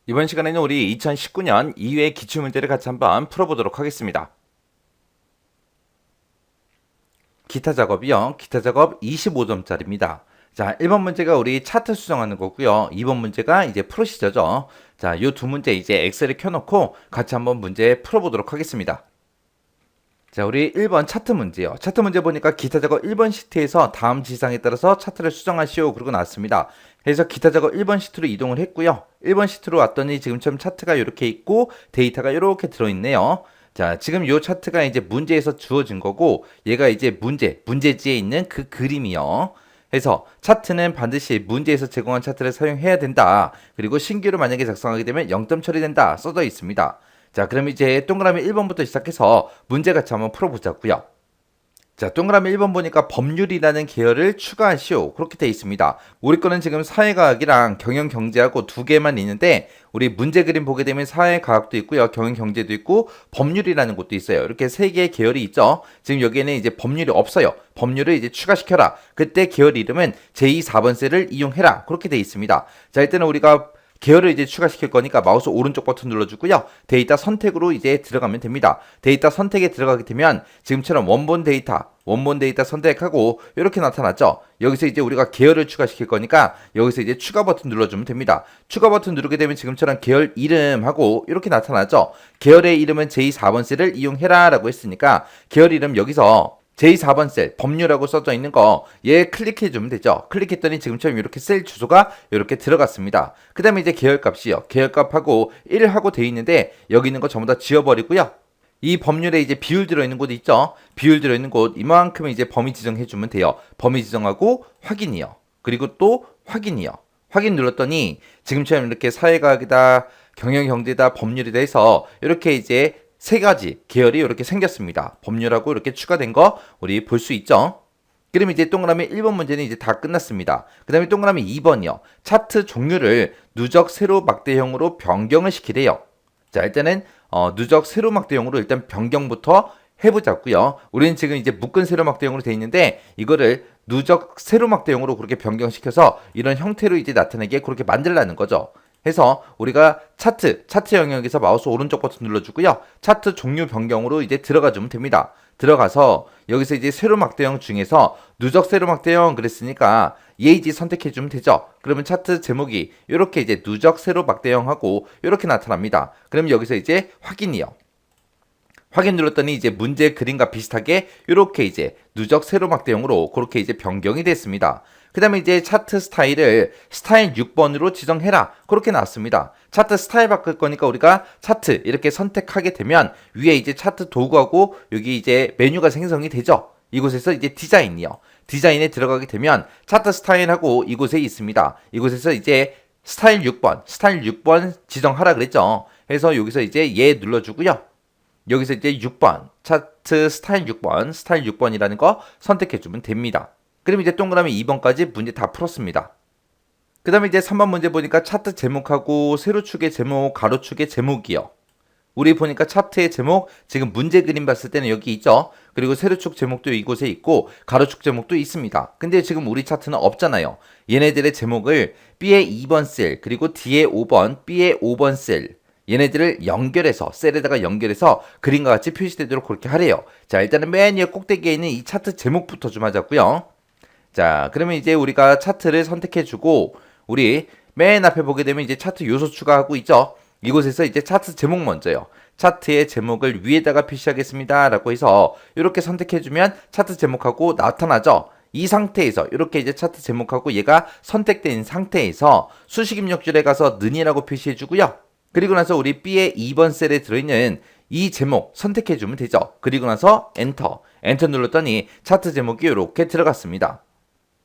이번 시간에는 우리 2019년 2회 기출문제를 같이 한번 풀어보도록 하겠습니다. 기타 작업이요. 기타 작업 25점짜리입니다. 자, 1번 문제가 우리 차트 수정하는 거고요. 2번 문제가 이제 프로시저죠. 자, 요 두 문제 이제 엑셀에 켜놓고 같이 한번 문제 풀어보도록 하겠습니다. 자, 우리 1번 차트 문제요. 차트 문제 보니까 기타 작업 1번 시트에서 다음 지시사항에 따라서 차트를 수정하시오. 그러고 나왔습니다. 그래서 기타 작업 1번 시트로 이동을 했고요. 1번 시트로 왔더니 지금처럼 차트가 이렇게 있고 데이터가 이렇게 들어있네요. 자, 지금 요 차트가 이제 문제에서 주어진 거고 얘가 이제 문제지에 있는 그 그림이요. 그래서 차트는 반드시 문제에서 제공한 차트를 사용해야 된다. 그리고 신규로 만약에 작성하게 되면 0점 처리된다. 써져 있습니다. 자, 그럼 이제 동그라미 1번부터 시작해서 문제 같이 한번 풀어보자고요. 자, 동그라미 1번 보니까 법률이라는 계열을 추가하시오. 그렇게 돼 있습니다. 우리 거는 지금 사회과학이랑 경영경제하고 두 개만 있는데 우리 문제 그림 보게 되면 사회과학도 있고요. 경영경제도 있고 법률이라는 것도 있어요. 이렇게 세 개의 계열이 있죠. 지금 여기에는 이제 법률이 없어요. 법률을 이제 추가시켜라. 그때 계열 이름은 제2 4번 셀을 이용해라. 그렇게 돼 있습니다. 자, 일단은 우리가 계열을 이제 추가시킬 거니까 마우스 오른쪽 버튼 눌러주고요. 데이터 선택으로 이제 들어가면 됩니다. 데이터 선택에 들어가게 되면 지금처럼 원본 데이터 선택하고 이렇게 나타났죠. 여기서 이제 우리가 계열을 추가시킬 거니까 여기서 이제 추가 버튼 눌러주면 됩니다. 추가 버튼 누르게 되면 지금처럼 계열 이름하고 이렇게 나타나죠. 계열의 이름은 제2 4번 셀을 이용해라 라고 했으니까 계열 이름 여기서 제4번 셀 법률이라고 써져 있는 거 얘 클릭해 주면 되죠. 클릭했더니 지금처럼 이렇게 셀 주소가 이렇게 들어갔습니다. 그 다음에 이제 계열값이요. 계열값하고 1하고 돼 있는데 여기 있는 거 전부 다 지워버리고요. 이 법률에 이제 비율 들어있는 곳 있죠. 비율 들어있는 곳 이만큼 이제 범위 지정해 주면 돼요. 범위 지정하고 확인이요. 그리고 또 확인이요. 확인 눌렀더니 지금처럼 이렇게 사회과학이다, 경영경제다, 법률이다 해서 이렇게 이제 세 가지 계열이 이렇게 생겼습니다. 법률하고 이렇게 추가된 거 우리 볼 수 있죠. 그럼 이제 동그라미 1번 문제는 이제 다 끝났습니다. 그 다음에 동그라미 2번이요. 차트 종류를 누적 세로 막대형으로 변경을 시키래요. 자, 일단은 누적 세로 막대형으로 일단 변경부터 해보자고요. 우리는 지금 이제 묶은 세로 막대형으로 돼 있는데 이거를 누적 세로 막대형으로 그렇게 변경시켜서 이런 형태로 이제 나타내게 그렇게 만들라는 거죠. 해서 우리가 차트 영역에서 마우스 오른쪽 버튼 눌러주고요. 차트 종류 변경으로 이제 들어가주면 됩니다. 들어가서 여기서 이제 세로막대형 중에서 누적 세로막대형 그랬으니까 얘 이제 선택해주면 되죠. 그러면 차트 제목이 이렇게 이제 누적 세로막대형하고 이렇게 나타납니다. 그럼 여기서 이제 확인이요. 확인 눌렀더니 이제 문제 그림과 비슷하게 이렇게 이제 누적 세로막대형으로 그렇게 이제 변경이 됐습니다. 그 다음에 이제 차트 스타일을 스타일 6번으로 지정해라. 그렇게 나왔습니다. 차트 스타일 바꿀 거니까 우리가 차트 이렇게 선택하게 되면 위에 이제 차트 도구하고 여기 이제 메뉴가 생성이 되죠. 이곳에서 이제 디자인이요. 디자인에 들어가게 되면 차트 스타일하고 이곳에 있습니다. 이곳에서 이제 스타일 6번 지정하라 그랬죠. 그래서 여기서 이제 얘 눌러주고요. 여기서 이제 6번, 차트 스타일 6번이라는 거 선택해주면 됩니다. 그럼 이제 동그라미 2번까지 문제 다 풀었습니다. 그 다음에 이제 3번 문제 보니까 차트 제목하고 세로축의 제목, 가로축의 제목이요. 우리 보니까 차트의 제목, 지금 문제 그림 봤을 때는 여기 있죠. 그리고 세로축 제목도 이곳에 있고 가로축 제목도 있습니다. 근데 지금 우리 차트는 없잖아요. 얘네들의 제목을 B의 2번 셀, 그리고 D의 5번, B의 5번 셀, 얘네들을 연결해서 셀에다가 연결해서 그림과 같이 표시되도록 그렇게 하래요. 자, 일단은 맨 위에 꼭대기에 있는 이 차트 제목부터 좀 하자고요. 자, 그러면 이제 우리가 차트를 선택해주고 우리 맨 앞에 보게 되면 이제 차트 요소 추가하고 있죠. 이곳에서 이제 차트 제목 먼저요. 차트의 제목을 위에다가 표시하겠습니다 라고 해서 이렇게 선택해주면 차트 제목하고 나타나죠. 이 상태에서 이렇게 이제 차트 제목하고 얘가 선택된 상태에서 수식 입력줄에 가서 는이라고 표시해주고요. 그리고 나서 우리 B의 2번 셀에 들어있는 이 제목 선택해주면 되죠. 그리고 나서 엔터 눌렀더니 차트 제목이 이렇게 들어갔습니다.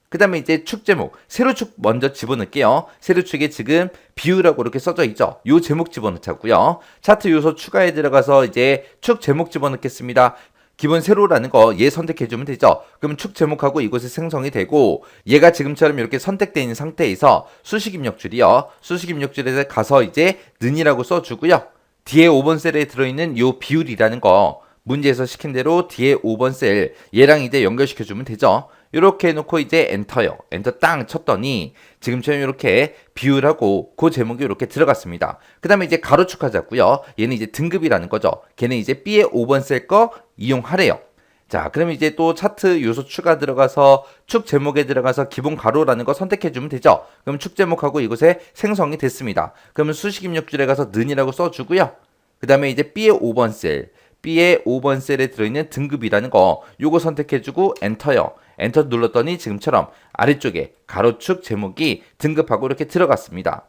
그 다음에 이제 축 제목, 세로축 먼저 집어넣을게요. 세로축에 지금 비율하고 이렇게 써져 있죠. 요 제목 집어넣자고요. 차트 요소 추가에 들어가서 이제 축 제목 집어넣겠습니다. 기본 세로라는 거 얘 선택해주면 되죠. 그럼 축 제목하고 이곳에 생성이 되고 얘가 지금처럼 이렇게 선택되어 있는 상태에서 수식 입력줄이요. 수식 입력줄에 가서 이제 는이라고 써주고요. 뒤에 5번 셀에 들어있는 요 비율이라는 거 문제에서 시킨 대로 뒤에 5번 셀 얘랑 이제 연결시켜주면 되죠. 이렇게 해놓고 이제 엔터요. 엔터 땅 쳤더니 지금처럼 이렇게 비율하고 그 제목이 이렇게 들어갔습니다. 그 다음에 이제 가로축 하자고요. 얘는 이제 등급이라는 거죠. 걔는 이제 B의 5번 셀 거 이용하래요. 자, 그럼 이제 또 차트 요소 추가 들어가서 축 제목에 들어가서 기본 가로라는 거 선택해주면 되죠. 그럼 축 제목하고 이곳에 생성이 됐습니다. 그러면 수식 입력줄에 가서 는이라고 써주고요. 그 다음에 이제 B의 5번 셀, B의 5번 셀에 들어있는 등급이라는 거 요거 선택해주고 엔터요. 엔터 눌렀더니 지금처럼 아래쪽에 가로축 제목이 등급하고 이렇게 들어갔습니다.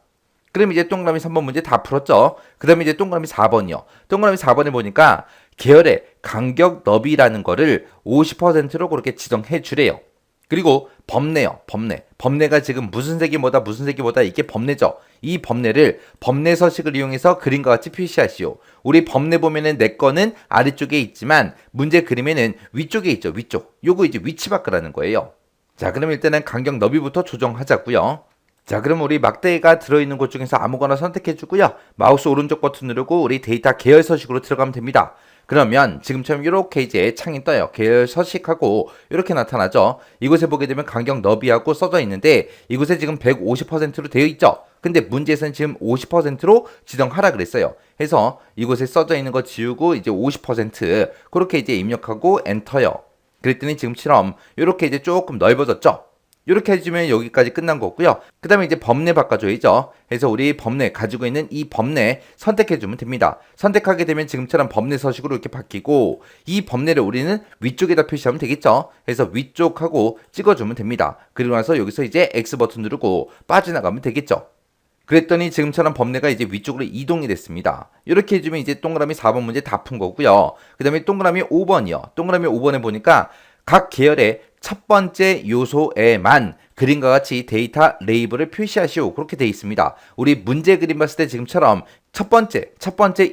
그럼 이제 동그라미 3번 문제 다 풀었죠. 그 다음에 이제 동그라미 4번이요. 동그라미 4번에 보니까 계열의 간격 너비라는 거를 50%로 그렇게 지정해 주래요. 그리고 범례요. 범례. 범례가 지금 무슨 색이 뭐다 무슨 색이 뭐다 이게 범례죠. 이 범례를 범례 서식을 이용해서 그림과 같이 표시하시오. 우리 범례 보면은 내 거는 아래쪽에 있지만 문제 그림에는 위쪽에 있죠. 위쪽. 요거 이제 위치 바꾸라는 거예요. 자, 그럼 일단은 간격 너비부터 조정하자고요. 자, 그럼 우리 막대가 들어있는 곳 중에서 아무거나 선택해주고요. 마우스 오른쪽 버튼 누르고 우리 데이터 계열 서식으로 들어가면 됩니다. 그러면 지금처럼 이렇게 이제 창이 떠요. 계열 서식하고 이렇게 나타나죠. 이곳에 보게 되면 간격 너비하고 써져 있는데 이곳에 지금 150%로 되어 있죠. 근데 문제에서는 지금 50%로 지정하라 그랬어요. 해서 이곳에 써져 있는 거 지우고 이제 50% 그렇게 이제 입력하고 엔터요. 그랬더니 지금처럼 이렇게 이제 조금 넓어졌죠. 이렇게 해주면 여기까지 끝난 거고요. 그 다음에 이제 범례 바꿔줘야죠. 해서 우리 범례 가지고 있는 이 범례 선택해주면 됩니다. 선택하게 되면 지금처럼 범례 서식으로 이렇게 바뀌고 이 범례를 우리는 위쪽에다 표시하면 되겠죠. 해서 위쪽하고 찍어주면 됩니다. 그리고 나서 여기서 이제 X 버튼 누르고 빠져나가면 되겠죠. 그랬더니 지금처럼 범례가 이제 위쪽으로 이동이 됐습니다. 이렇게 해주면 이제 동그라미 4번 문제 다 푼 거고요. 그 다음에 동그라미 5번이요. 동그라미 5번에 보니까 각 계열의 첫 번째 요소에만 그림과 같이 데이터 레이블을 표시하시오. 그렇게 되어 있습니다. 우리 문제 그림 봤을 때 지금처럼 첫 번째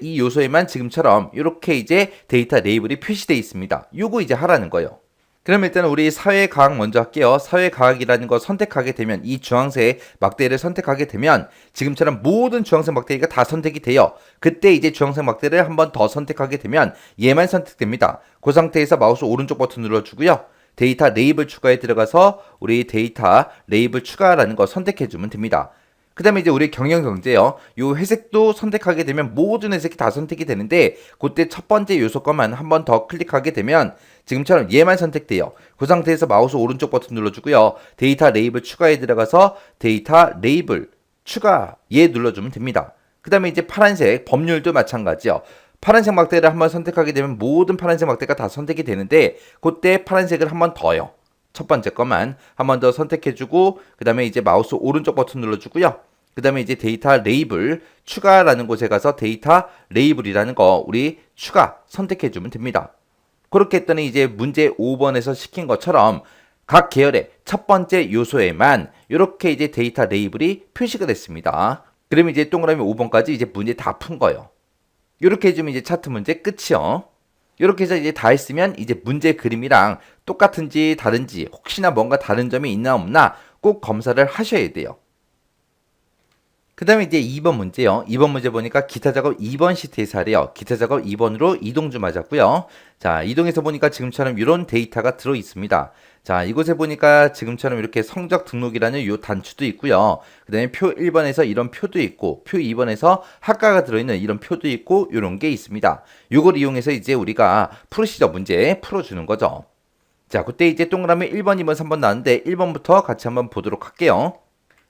이 요소에만 지금처럼 이렇게 이제 데이터 레이블이 표시되어 있습니다. 요거 이제 하라는 거예요. 그럼 일단 우리 사회과학 먼저 할게요. 사회과학이라는 거 선택하게 되면 이 주황색 막대를 선택하게 되면 지금처럼 모든 주황색 막대가 다 선택이 돼요. 그때 이제 주황색 막대를 한 번 더 선택하게 되면 얘만 선택됩니다. 그 상태에서 마우스 오른쪽 버튼 눌러주고요. 데이터 레이블 추가에 들어가서 우리 데이터 레이블 추가라는 거 선택해주면 됩니다. 그 다음에 이제 우리 경영경제요. 요 회색도 선택하게 되면 모든 회색이 다 선택이 되는데 그때 첫 번째 요소 것만 한 번 더 클릭하게 되면 지금처럼 얘만 선택돼요. 그 상태에서 마우스 오른쪽 버튼 눌러주고요. 데이터 레이블 추가에 들어가서 데이터 레이블 추가 얘 눌러주면 됩니다. 그 다음에 이제 파란색 법률도 마찬가지요. 파란색 막대를 한번 선택하게 되면 모든 파란색 막대가 다 선택이 되는데 그때 파란색을 한 번 더요. 첫 번째 것만 한 번 더 선택해주고 그 다음에 이제 마우스 오른쪽 버튼 눌러주고요. 그 다음에 이제 데이터 레이블 추가라는 곳에 가서 데이터 레이블이라는 거 우리 추가 선택해주면 됩니다. 그렇게 했더니 이제 문제 5번에서 시킨 것처럼 각 계열의 첫 번째 요소에만 이렇게 이제 데이터 레이블이 표시가 됐습니다. 그러면 이제 동그라미 5번까지 이제 문제 다 푼 거예요. 이렇게 해주면 이제 차트 문제 끝이요. 이렇게 해서 이제 다 했으면 이제 문제 그림이랑 똑같은지 다른지 혹시나 뭔가 다른 점이 있나 없나 꼭 검사를 하셔야 돼요. 그 다음에 이제 2번 문제요. 2번 문제 보니까 기타 작업 2번 시트에서 하래요. 기타 작업 2번으로 이동 좀 하자고요. 자, 이동해서 보니까 지금처럼 이런 데이터가 들어 있습니다. 자, 이곳에 보니까 지금처럼 이렇게 성적 등록이라는 요 단추도 있고요. 그 다음에 표 1번에서 이런 표도 있고, 표 2번에서 학과가 들어있는 이런 표도 있고, 요런 게 있습니다. 요걸 이용해서 이제 우리가 프로시저 문제 풀어주는 거죠. 자, 그때 이제 동그라미 1번, 2번, 3번 나왔는데 1번부터 같이 한번 보도록 할게요.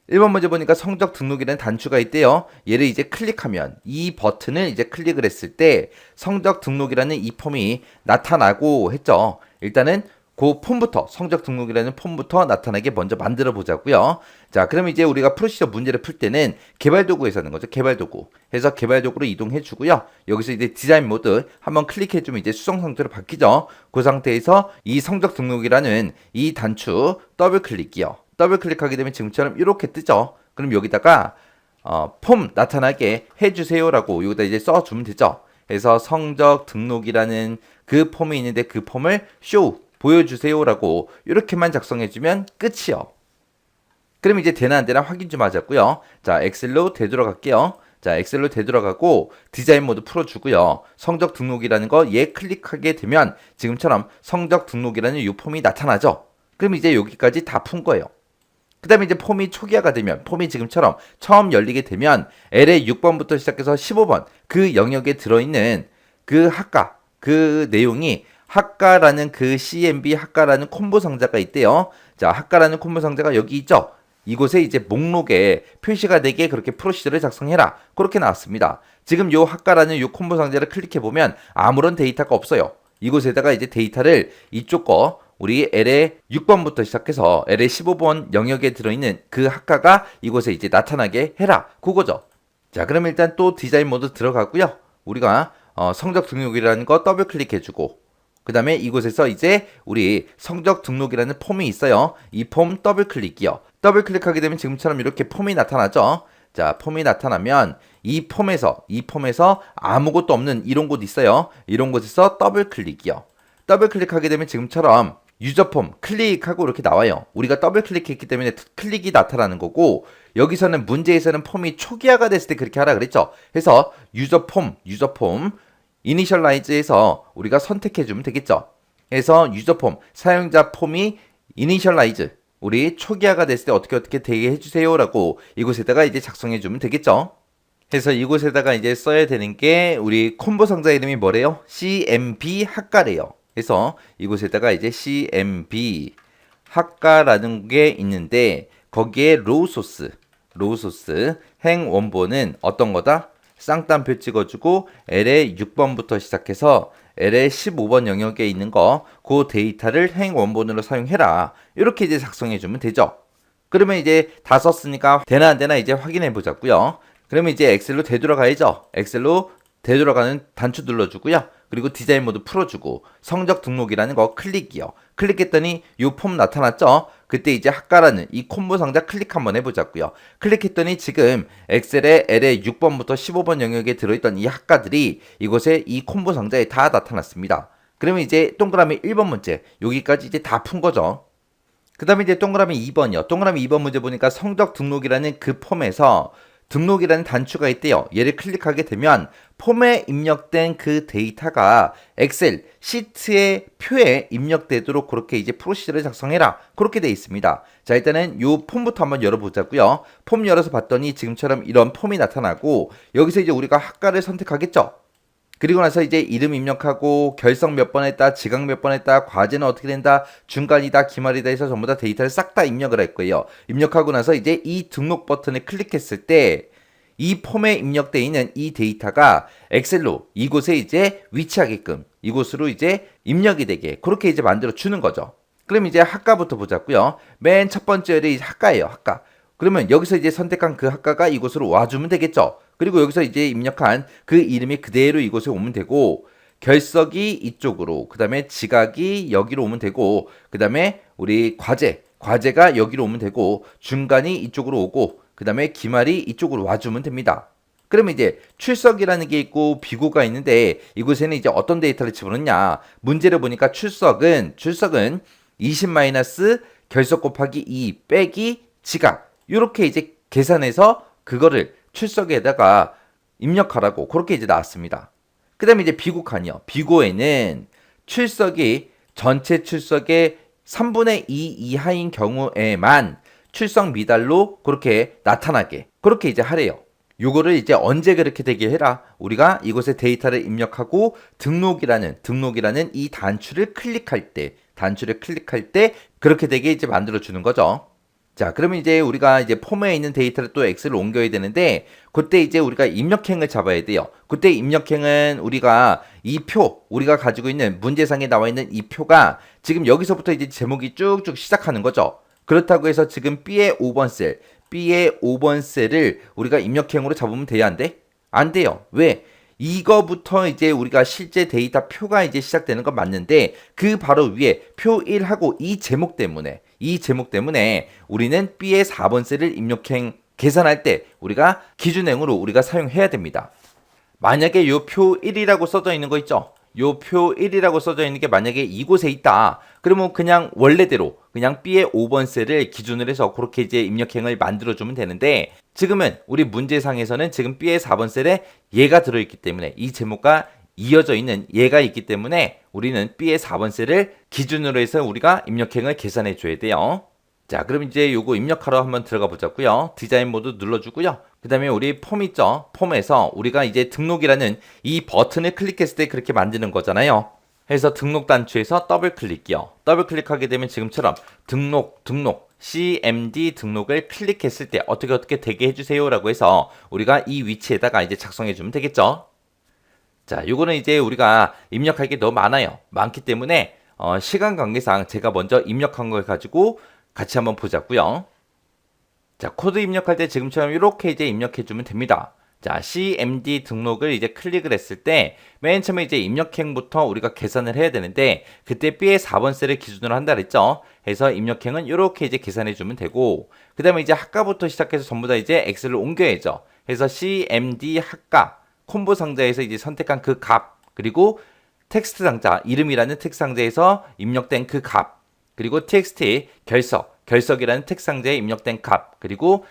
1번 문제 보니까 성적 등록이라는 단추가 있대요. 얘를 이제 클릭하면 이 버튼을 이제 클릭을 했을 때 성적 등록이라는 이 폼이 나타나고 했죠. 일단은 그 폼부터 성적 등록이라는 폼부터 나타나게 먼저 만들어 보자고요. 자, 그럼 이제 우리가 프로시저 문제를 풀 때는 개발 도구에서 하는 거죠. 개발 도구. 해서 개발 도구로 이동해 주고요. 여기서 이제 디자인 모드 한번 클릭해 주면 이제 수정 상태로 바뀌죠. 그 상태에서 이 성적 등록이라는 이 단추 더블 클릭이요. 더블 클릭하게 되면 지금처럼 이렇게 뜨죠. 그럼 여기다가 폼 나타나게 해주세요라고 여기다 이제 써주면 되죠. 그래서 성적 등록이라는 그 폼이 있는데 그 폼을 쇼 보여주세요라고 이렇게만 작성해주면 끝이요. 그럼 이제 되나 안 되나 확인 좀 하자고요. 자, 엑셀로 되돌아갈게요. 자, 엑셀로 되돌아가고 디자인 모드 풀어주고요. 성적 등록이라는 거 얘 클릭하게 되면 지금처럼 성적 등록이라는 이 폼이 나타나죠. 그럼 이제 여기까지 다 푼 거예요. 그 다음에 이제 폼이 초기화가 되면, 폼이 지금처럼 처음 열리게 되면 L의 6번부터 시작해서 15번 그 영역에 들어있는 그 학과, 그 내용이 학과라는 그 CMB 학과라는 콤보 상자가 있대요. 자, 학과라는 콤보 상자가 여기 있죠. 이곳에 이제 목록에 표시가 되게 그렇게 프로시저를 작성해라. 그렇게 나왔습니다. 지금 요 학과라는 요 콤보 상자를 클릭해 보면 아무런 데이터가 없어요. 이곳에다가 이제 데이터를 이쪽 거 우리 L의 6번부터 시작해서 L의 15번 영역에 들어있는 그 학과가 이곳에 이제 나타나게 해라. 그거죠. 자, 그럼 일단 또 디자인 모드 들어가고요. 우리가 성적 등록이라는 거 더블 클릭해주고, 그 다음에 이곳에서 이제 우리 성적 등록이라는 폼이 있어요. 이 폼 더블 클릭이요. 더블 클릭하게 되면 지금처럼 이렇게 폼이 나타나죠. 자, 폼이 나타나면 이 폼에서 아무것도 없는 이런 곳 있어요. 이런 곳에서 더블 클릭이요. 더블 클릭하게 되면 지금처럼 유저 폼 클릭하고 이렇게 나와요. 우리가 더블 클릭했기 때문에 클릭이 나타나는 거고, 여기서는 문제에서는 폼이 초기화가 됐을 때 그렇게 하라 그랬죠. 그래서 유저 폼 이니셜라이즈에서 우리가 선택해 주면 되겠죠. 그래서 유저 폼 사용자 폼이 이니셜라이즈 우리 초기화가 됐을 때 어떻게 되게 해주세요 라고 이곳에다가 이제 작성해 주면 되겠죠. 그래서 이곳에다가 이제 써야 되는 게 우리 콤보 상자 이름이 뭐래요? CMB 학과래요. 그래서 이곳에다가 이제 CMB 학과라는 게 있는데, 거기에 로우 소스 행 원본은 어떤 거다? 쌍따옴표 찍어주고 L의 6번부터 시작해서 L의 15번 영역에 있는 거, 그 데이터를 행 원본으로 사용해라. 이렇게 이제 작성해주면 되죠. 그러면 이제 다 썼으니까 되나 안 되나 이제 확인해 보자고요. 그러면 이제 엑셀로 되돌아가야죠. 엑셀로 되돌아가는 단추 눌러주고요. 그리고 디자인 모드 풀어주고 성적 등록이라는 거 클릭이요. 클릭했더니 이 폼 나타났죠. 그때 이제 학과라는 이 콤보 상자 클릭 한번 해보자고요. 클릭했더니 지금 엑셀의 L의 6번부터 15번 영역에 들어있던 이 학과들이 이곳에 이 콤보 상자에 다 나타났습니다. 그러면 이제 동그라미 1번 문제 여기까지 이제 다 푼 거죠. 그 다음에 이제 동그라미 2번이요. 동그라미 2번 문제 보니까 성적 등록이라는 그 폼에서 등록이라는 단추가 있대요. 얘를 클릭하게 되면 폼에 입력된 그 데이터가 엑셀 시트의 표에 입력되도록 그렇게 이제 프로시저를 작성해라. 그렇게 되어 있습니다. 자, 일단은 요 폼부터 한번 열어보자고요. 폼 열어서 봤더니 지금처럼 이런 폼이 나타나고, 여기서 이제 우리가 학과를 선택하겠죠. 그리고 나서 이제 이름 입력하고 결석 몇 번 했다, 지각 몇 번 했다, 과제는 어떻게 된다, 중간이다, 기말이다 해서 전부 다 데이터를 싹 다 입력을 할 거예요. 입력하고 나서 이제 이 등록 버튼을 클릭했을 때 이 폼에 입력되어 있는 이 데이터가 엑셀로 이곳에 이제 위치하게끔 이곳으로 이제 입력이 되게 그렇게 이제 만들어 주는 거죠. 그럼 이제 학과부터 보자고요. 맨 첫 번째 열이 학과예요. 학과. 그러면 여기서 이제 선택한 그 학과가 이곳으로 와주면 되겠죠. 그리고 여기서 이제 입력한 그 이름이 그대로 이곳에 오면 되고, 결석이 이쪽으로, 그 다음에 지각이 여기로 오면 되고, 그 다음에 우리 과제가 여기로 오면 되고, 중간이 이쪽으로 오고, 그 다음에 기말이 이쪽으로 와주면 됩니다. 그러면 이제 출석이라는 게 있고 비고가 있는데, 이곳에는 이제 어떤 데이터를 집어넣냐. 문제를 보니까 출석은 20 마이너스 결석 곱하기 2 빼기 지각, 이렇게 이제 계산해서 그거를 출석에다가 입력하라고 그렇게 이제 나왔습니다. 그 다음에 이제 비고 칸이요. 비고에는 출석이 전체 출석의 3분의 2 이하인 경우에만 출석 미달로 그렇게 나타나게 그렇게 이제 하래요. 요거를 이제 언제 그렇게 되게 해라. 우리가 이곳에 데이터를 입력하고 등록이라는 이 단추를 클릭할 때 그렇게 되게 이제 만들어 주는 거죠. 자, 그러면 이제 우리가 이제 폼에 있는 데이터를 또 엑셀로 옮겨야 되는데, 그때 이제 우리가 입력행을 잡아야 돼요. 그때 입력행은 우리가 우리가 가지고 있는 문제상에 나와 있는 이 표가 지금 여기서부터 이제 제목이 쭉쭉 시작하는 거죠. 그렇다고 해서 지금 B의 5번 셀을 우리가 입력행으로 잡으면 돼야 안 돼? 안 돼요. 왜? 이거부터 이제 우리가 실제 데이터 표가 이제 시작되는 건 맞는데, 그 바로 위에 표 1하고 이 제목 때문에 우리는 B의 4번 셀을 입력행 계산할 때 우리가 기준행으로 우리가 사용해야 됩니다. 만약에 요 표 1이라고 써져 있는 거 있죠? 요 표 1이라고 써져 있는 게 만약에 이곳에 있다. 그러면 그냥 원래대로 그냥 B의 5번 셀을 기준으로 해서 그렇게 이제 입력행을 만들어주면 되는데, 지금은 우리 문제상에서는 지금 B의 4번 셀에 얘가 들어있기 때문에 이 제목과 이어져 있는 얘가 있기 때문에 우리는 B의 4번 셀을 기준으로 해서 우리가 입력행을 계산해 줘야 돼요. 자, 그럼 이제 요거 입력하러 한번 들어가 보자고요. 디자인 모드 눌러주고요. 그 다음에 우리 폼 있죠? 폼에서 우리가 이제 등록이라는 이 버튼을 클릭했을 때 그렇게 만드는 거잖아요. 해서 등록 단추에서 더블 클릭이요. 더블 클릭하게 되면 지금처럼 등록 CMD 등록을 클릭했을 때 어떻게 되게 해주세요 라고 해서 우리가 이 위치에다가 이제 작성해 주면 되겠죠. 자, 요거는 이제 우리가 입력할 게 너무 많기 때문에 시간 관계상 제가 먼저 입력한 걸 가지고 같이 한번 보자고요. 자, 코드 입력할 때 지금처럼 이렇게 이제 입력해 주면 됩니다. 자, CMD 등록을 이제 클릭을 했을 때 맨 처음에 이제 입력행부터 우리가 계산을 해야 되는데 그때 B의 4번 셀을 기준으로 한다 그랬죠. 해서 입력행은 이렇게 이제 계산해 주면 되고 그 다음에 이제 학과부터 시작해서 전부 다 이제 X를 옮겨야죠. 해서 CMD 학과 콤보 상자에서 이제 선택한 그 값 그리고 텍스트 상자 이름이라는 텍스트 상자에서 입력된 그 값 그리고 txt 결석이라는 텍스트 상자에 입력된 값 그리고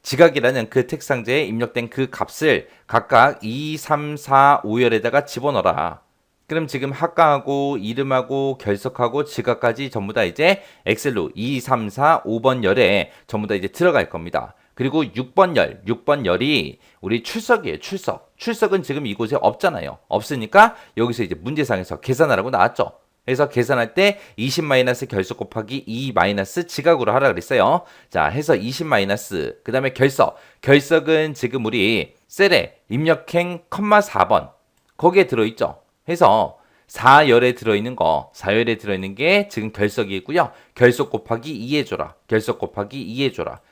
지각이라는 그 텍스트 상자에 입력된 그 값을 각각 2, 3, 4, 5열에다가 집어넣어라. 그럼 지금 학과하고 이름하고 결석하고 지각까지 전부 다 이제 엑셀로 2, 3, 4, 5번 열에 전부 다 이제 들어갈 겁니다. 그리고 6번 열이 우리 출석이에요. 출석은 지금 이곳에 없잖아요. 없으니까 여기서 이제 문제상에서 계산하라고 나왔죠. 그래서 계산할 때 20 결석 곱하기 2 지각으로 하라 그랬어요. 자, 해서 20 그 다음에 결석은 지금 우리 셀에 입력행 4번 거기에 들어있죠. 해서 4열에 들어있는 게 지금 결석이고요. 결석 곱하기 2 해줘라.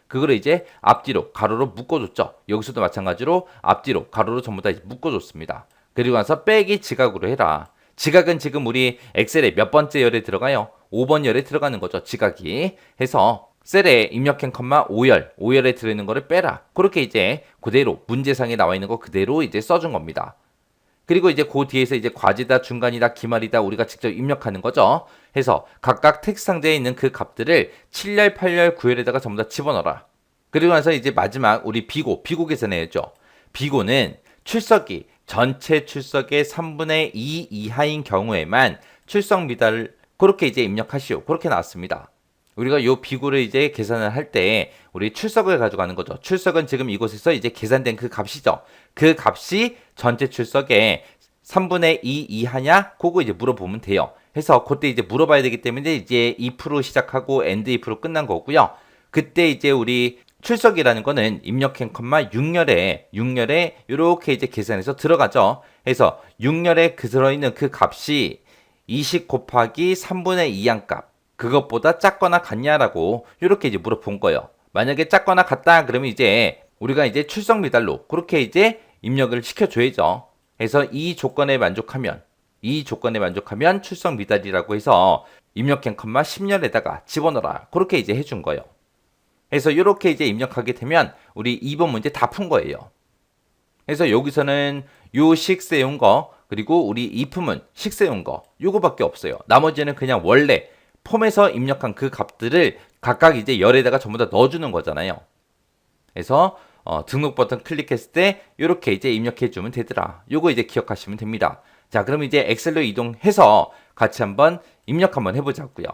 그거를 이제 앞뒤로 가로로 묶어줬죠. 여기서도 마찬가지로 앞뒤로 가로로 전부 다 묶어줬습니다. 그리고 나서 빼기 지각으로 해라. 지각은 지금 우리 엑셀에 몇 번째 열에 들어가요? 5번 열에 들어가는 거죠. 지각이. 해서 셀에 입력행 5열에 들어있는 거를 빼라. 그렇게 이제 그대로 문제상에 나와 있는 거 그대로 이제 써준 겁니다. 그리고 이제 그 뒤에서 이제 과제다, 중간이다, 기말이다 우리가 직접 입력하는 거죠. 해서 각각 텍스트 상자에 있는 그 값들을 7열, 8열, 9열에다가 전부 다 집어넣어라. 그리고 나서 이제 마지막 우리 비고 계산해야죠. 비고는 출석이 전체 출석의 3분의 2 이하인 경우에만 출석 미달을 그렇게 이제 입력하시오. 그렇게 나왔습니다. 우리가 요 비고를 이제 계산을 할 때 우리 출석을 가져가는 거죠. 출석은 지금 이곳에서 이제 계산된 그 값이죠. 그 값이 전체 출석의 3분의 2 이하냐? 그거 이제 물어보면 돼요. 해서 그때 이제 물어봐야 되기 때문에 이제 if로 시작하고 end if로 끝난 거고요. 그때 이제 우리 출석이라는 거는 입력행 6열에 이렇게 이제 계산해서 들어가죠. 해서 6열에 들어있는 그 값이 20 곱하기 3분의 2양 값 그것보다 작거나 같냐라고 이렇게 이제 물어본 거예요. 만약에 작거나 같다 그러면 이제 우리가 이제 출석 미달로 그렇게 이제 입력을 시켜줘야죠. 해서 이 조건에 만족하면 출석 미달이라고 해서 입력행 10열에다가 집어넣어라. 그렇게 이제 해준 거예요. 해서 이렇게 이제 입력하게 되면 우리 2번 문제 다 푼 거예요. 그래서 여기서는 요 식 세운 거 그리고 우리 if문 식 세운 거 요거밖에 없어요. 나머지는 그냥 원래 폼에서 입력한 그 값들을 각각 이제 열에다가 전부 다 넣어주는 거잖아요. 그래서 등록 버튼 클릭했을 때 이렇게 이제 입력해 주면 되더라. 요거 이제 기억하시면 됩니다. 자, 그럼 이제 엑셀로 이동해서 같이 한번 입력 한번 해보자고요.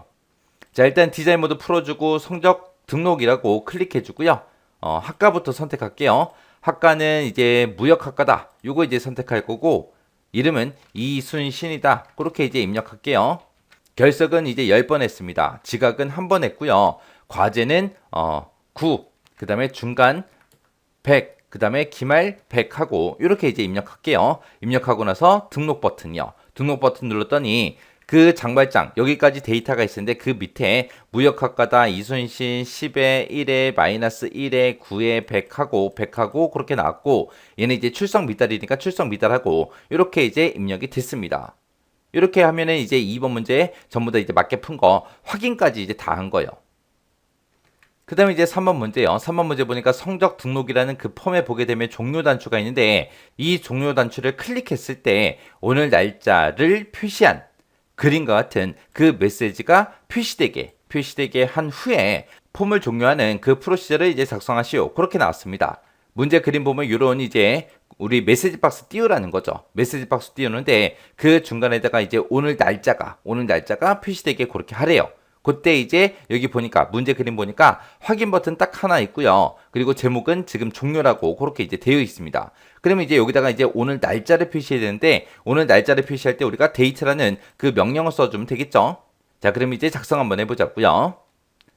자, 일단 디자인 모드 풀어주고 성적 등록이라고 클릭해 주고요. 학과부터 선택할게요. 학과는 이제 무역학과다. 요거 이제 선택할 거고 이름은 이순신이다. 그렇게 이제 입력할게요. 결석은 이제 10번 했습니다. 지각은 1번 했고요. 과제는 9, 그 다음에 중간 100, 그 다음에 기말 100 하고 이렇게 이제 입력할게요. 입력하고 나서 등록 버튼이요. 등록 버튼 눌렀더니 그 장발장 여기까지 데이터가 있었는데 그 밑에 무역학과다 이순신 10에 1에 마이너스 1에 9에 100하고 그렇게 나왔고 얘는 이제 출석 미달이니까 출석 미달하고 이렇게 이제 입력이 됐습니다. 이렇게 하면은 이제 2번 문제 전부 다 이제 맞게 푼 거 확인까지 이제 다 한 거예요. 그 다음에 이제 3번 문제요. 3번 문제 보니까 성적 등록이라는 그 폼에 보게 되면 종료 단추가 있는데 이 종료 단추를 클릭했을 때 오늘 날짜를 표시한 그림과 같은 그 메시지가 표시되게 한 후에 폼을 종료하는 그 프로시저를 이제 작성하시오. 그렇게 나왔습니다. 문제 그림 보면 이런 이제 우리 메시지 박스 띄우라는 거죠. 메시지 박스 띄우는데 그 중간에다가 이제 오늘 날짜가 표시되게 그렇게 하래요. 그때 이제 여기 보니까 문제 그림 보니까 확인 버튼 딱 하나 있고요. 그리고 제목은 지금 종료라고 그렇게 이제 되어 있습니다. 그러면 이제 여기다가 이제 오늘 날짜를 표시해야 되는데 오늘 날짜를 표시할 때 우리가 date라는 그 명령을 써주면 되겠죠. 자, 그럼 이제 작성 한번 해보자고요.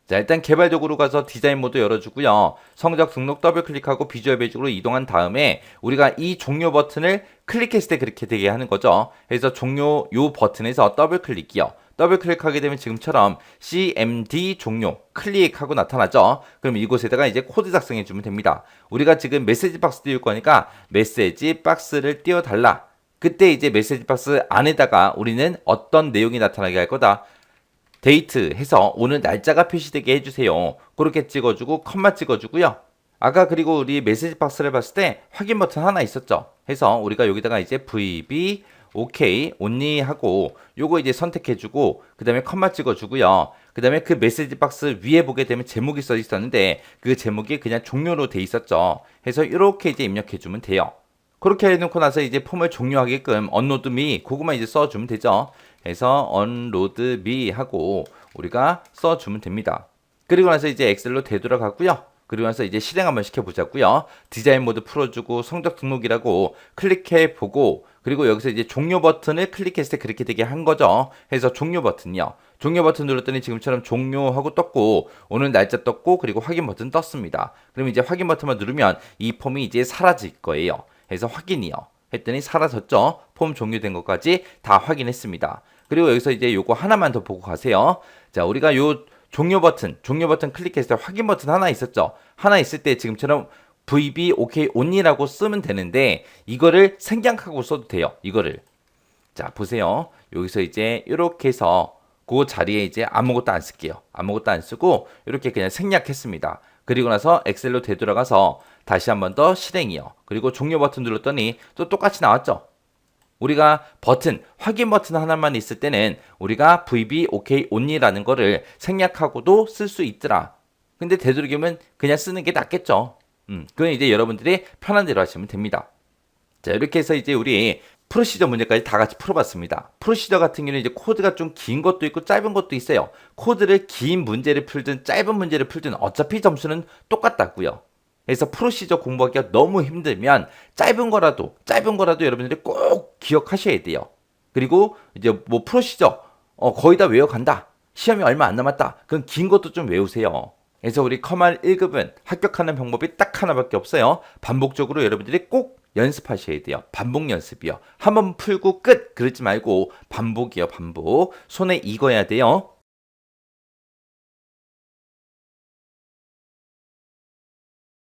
자, 일단 개발 도구로 가서 디자인 모드 열어주고요. 성적 등록 더블 클릭하고 비주얼 베이직으로 이동한 다음에 우리가 이 종료 버튼을 클릭했을 때 그렇게 되게 하는 거죠. 그래서 종료 요 버튼에서 더블 클릭이요. 더블 클릭하게 되면 지금처럼 CMD 종료 클릭하고 나타나죠. 그럼 이곳에다가 이제 코드 작성해 주면 됩니다. 우리가 지금 메시지 박스 띄울 거니까 메시지 박스를 띄워달라. 그때 이제 메시지 박스 안에다가 우리는 어떤 내용이 나타나게 할 거다. 데이트 해서 오늘 날짜가 표시되게 해주세요. 그렇게 찍어주고 컴마 찍어주고요. 아까 그리고 우리 메시지 박스를 봤을 때 확인 버튼 하나 있었죠. 해서 우리가 여기다가 이제 VB OK only 하고 요거 이제 선택해주고 그 다음에 컴마 찍어주고요. 그 다음에 그 메시지 박스 위에 보게 되면 제목이 써 있었는데 그 제목이 그냥 종료로 돼 있었죠. 해서 이렇게 이제 입력해주면 돼요. 그렇게 해놓고 나서 이제 폼을 종료하게끔 언로드 미 그거만 이제 써주면 되죠. 해서 언로드 미 하고 우리가 써주면 됩니다. 그리고 나서 이제 엑셀로 되돌아가고요. 그리고 나서 이제 실행 한번 시켜보자고요. 디자인 모드 풀어주고 성적 등록이라고 클릭해보고 그리고 여기서 이제 종료 버튼을 클릭했을 때 그렇게 되게 한 거죠. 해서 종료 버튼이요. 종료 버튼 눌렀더니 지금처럼 종료하고 떴고 오늘 날짜 떴고 그리고 확인 버튼 떴습니다. 그럼 이제 확인 버튼만 누르면 이 폼이 이제 사라질 거예요. 해서 확인이요. 했더니 사라졌죠. 폼 종료된 것까지 다 확인했습니다. 그리고 여기서 이제 요거 하나만 더 보고 가세요. 자, 우리가 요 종료 버튼 클릭했을 때 확인 버튼 하나 있었죠. 하나 있을 때 지금처럼 VB OK only라고 쓰면 되는데 이거를 생략하고 써도 돼요. 이거를. 자, 보세요. 여기서 이제 이렇게 해서 그 자리에 이제 아무것도 안 쓸게요. 아무것도 안 쓰고 이렇게 그냥 생략했습니다. 그리고 나서 엑셀로 되돌아가서 다시 한 번 더 실행이요. 그리고 종료 버튼 눌렀더니 또 똑같이 나왔죠. 우리가 버튼, 확인 버튼 하나만 있을 때는 우리가 VB OK only라는 거를 생략하고도 쓸 수 있더라. 근데 되도록이면 그냥 쓰는 게 낫겠죠. 그건 이제 여러분들이 편한 대로 하시면 됩니다. 자, 이렇게 해서 이제 우리 프로시저 문제까지 다 같이 풀어봤습니다. 프로시저 같은 경우는 이제 코드가 좀 긴 것도 있고 짧은 것도 있어요. 코드를 긴 문제를 풀든 짧은 문제를 풀든 어차피 점수는 똑같다고요. 그래서 프로시저 공부하기가 너무 힘들면 짧은 거라도 여러분들이 꼭 기억하셔야 돼요. 그리고 이제 뭐 프로시저 거의 다 외워간다. 시험이 얼마 안 남았다. 그럼 긴 것도 좀 외우세요. 그래서 우리 커말 1급은 합격하는 방법이 딱 하나밖에 없어요. 반복적으로 여러분들이 꼭 연습하셔야 돼요. 반복 연습이요. 한번 풀고 끝! 그러지 말고 반복이요. 반복. 손에 익어야 돼요.